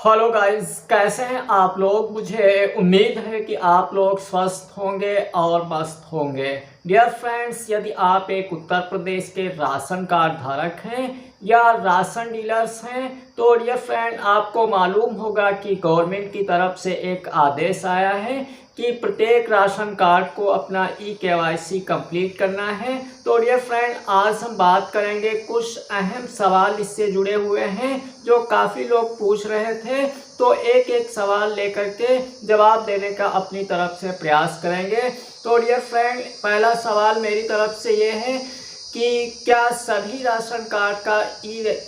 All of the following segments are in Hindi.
हेलो गाइस, कैसे हैं आप लोग। मुझे उम्मीद है कि आप लोग स्वस्थ होंगे और मस्त होंगे। डियर फ्रेंड्स, यदि आप एक उत्तर प्रदेश के राशन कार्ड धारक हैं या राशन डीलर्स हैं तो डियर फ्रेंड आपको मालूम होगा कि गवर्नमेंट की तरफ से एक आदेश आया है कि प्रत्येक राशन कार्ड को अपना KYC कंप्लीट करना है। तो डियर फ्रेंड, आज हम बात करेंगे, कुछ अहम सवाल इससे जुड़े हुए हैं जो काफ़ी लोग पूछ रहे थे। तो एक एक सवाल लेकर के जवाब देने का अपनी तरफ से प्रयास करेंगे। तो डियर फ्रेंड, पहला सवाल मेरी तरफ से ये है कि क्या सभी राशन कार्ड का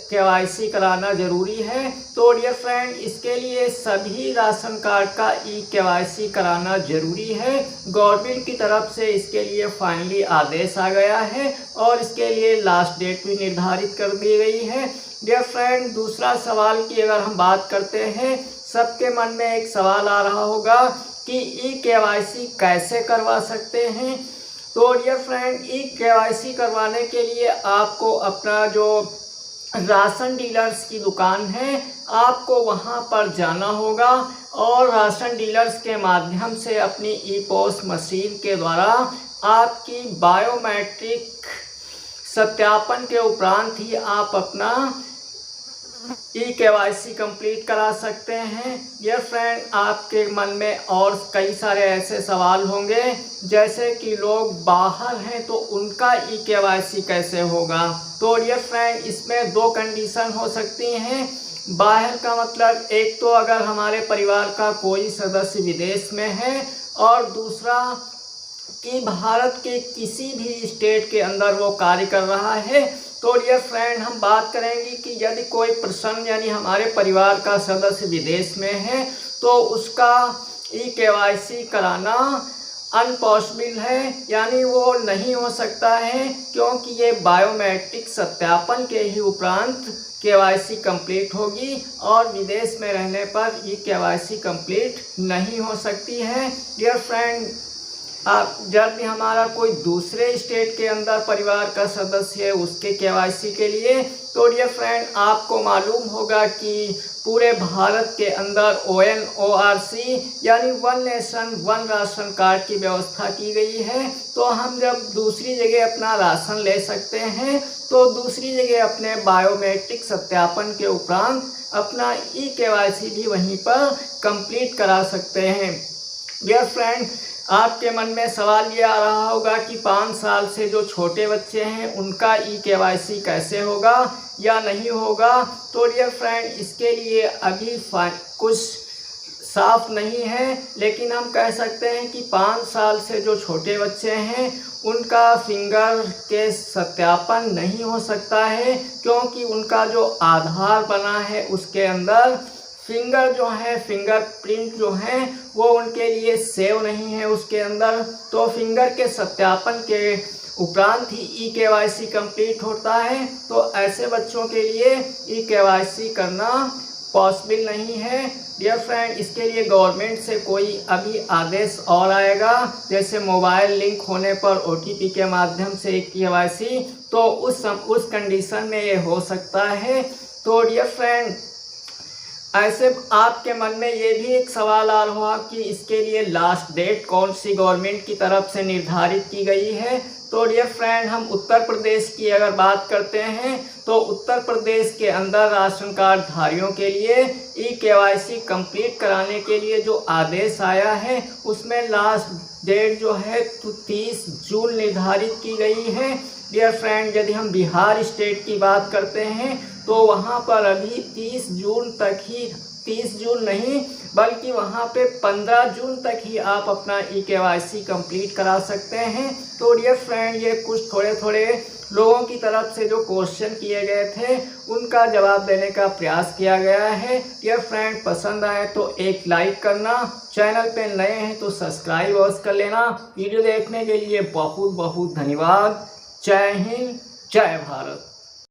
KYC कराना ज़रूरी है। तो डियर फ्रेंड, इसके लिए सभी राशन कार्ड का KYC कराना ज़रूरी है। गवर्नमेंट की तरफ से इसके लिए फाइनली आदेश आ गया है और इसके लिए लास्ट डेट भी निर्धारित कर दी गई है। डियर फ्रेंड, दूसरा सवाल की अगर हम बात करते हैं, सबके मन में एक सवाल आ रहा होगा कि KYC कैसे करवा सकते हैं। तो डियर फ्रेंड, KYC करवाने के लिए आपको अपना जो राशन डीलर्स की दुकान है आपको वहां पर जाना होगा और राशन डीलर्स के माध्यम से अपनी पोस्ट मशीन के द्वारा आपकी बायोमेट्रिक सत्यापन के उपरांत ही आप अपना KYC कंप्लीट करा सकते हैं। डियर फ्रेंड, आपके मन में और कई सारे ऐसे सवाल होंगे जैसे कि लोग बाहर हैं तो उनका KYC कैसे होगा। तो डियर फ्रेंड, इसमें दो कंडीशन हो सकती हैं। बाहर का मतलब एक तो अगर हमारे परिवार का कोई सदस्य विदेश में है और दूसरा कि भारत के किसी भी स्टेट के अंदर वो कार्य कर रहा है। तो डियर फ्रेंड, हम बात करेंगे कि यदि कोई पर्सन यानी हमारे परिवार का सदस्य विदेश में है तो उसका KYC कराना अनपॉसिबल है, यानी वो नहीं हो सकता है क्योंकि ये बायोमेट्रिक सत्यापन के ही उपरांत KYC कंप्लीट होगी और विदेश में रहने पर KYC कंप्लीट नहीं हो सकती है। डियर फ्रेंड, आप जब भी हमारा कोई दूसरे स्टेट के अंदर परिवार का सदस्य है उसके KYC के लिए, तो डियर फ्रेंड आपको मालूम होगा कि पूरे भारत के अंदर ONORC यानी one nation one ration card की व्यवस्था की गई है। तो हम जब दूसरी जगह अपना राशन ले सकते हैं तो दूसरी जगह अपने बायोमेट्रिक सत्यापन के उपरांत अपना KYC भी वहीं पर कंप्लीट करा सकते हैं। डियर फ्रेंड, आपके मन में सवाल ये आ रहा होगा कि 5 साल से जो छोटे बच्चे हैं उनका KYC कैसे होगा या नहीं होगा। तो डियर फ्रेंड, इसके लिए अभी कुछ साफ नहीं है, लेकिन हम कह सकते हैं कि 5 साल से जो छोटे बच्चे हैं उनका फिंगर के सत्यापन नहीं हो सकता है क्योंकि उनका जो आधार बना है उसके अंदर फिंगर जो है फिंगरप्रिंट जो है वो उनके लिए सेव नहीं है उसके अंदर। तो फिंगर के सत्यापन के उपरांत ही KYC कंप्लीट होता है। तो ऐसे बच्चों के लिए KYC करना पॉसिबल नहीं है। डियर फ्रेंड, इसके लिए गवर्नमेंट से कोई अभी आदेश और आएगा, जैसे मोबाइल लिंक होने पर OTP के माध्यम से KYC, तो उस कंडीशन में ये हो सकता है। तो डियर फ्रेंड, ऐसे आपके मन में ये भी एक सवाल आ रहा कि इसके लिए लास्ट डेट कौन सी गवर्नमेंट की तरफ से निर्धारित की गई है। तो डियर फ्रेंड, हम उत्तर प्रदेश की अगर बात करते हैं तो उत्तर प्रदेश के अंदर राशन कार्ड धारियों के लिए KYC कंप्लीट कराने के लिए जो आदेश आया है उसमें लास्ट डेट जो है 30 जून निर्धारित की गई है। डियर फ्रेंड, यदि हम बिहार स्टेट की बात करते हैं तो वहाँ पर अभी 30 जून तक ही, 30 जून नहीं बल्कि वहाँ पे 15 जून तक ही आप अपना KYC कंप्लीट करा सकते हैं। तो डियर फ्रेंड, ये कुछ थोड़े लोगों की तरफ से जो क्वेश्चन किए गए थे उनका जवाब देने का प्रयास किया गया है। डियर फ्रेंड, पसंद आए तो एक लाइक करना, चैनल पे नए हैं तो सब्सक्राइब अवश्य कर लेना। वीडियो देखने के लिए बहुत बहुत धन्यवाद। जय हिंद, जय भारत।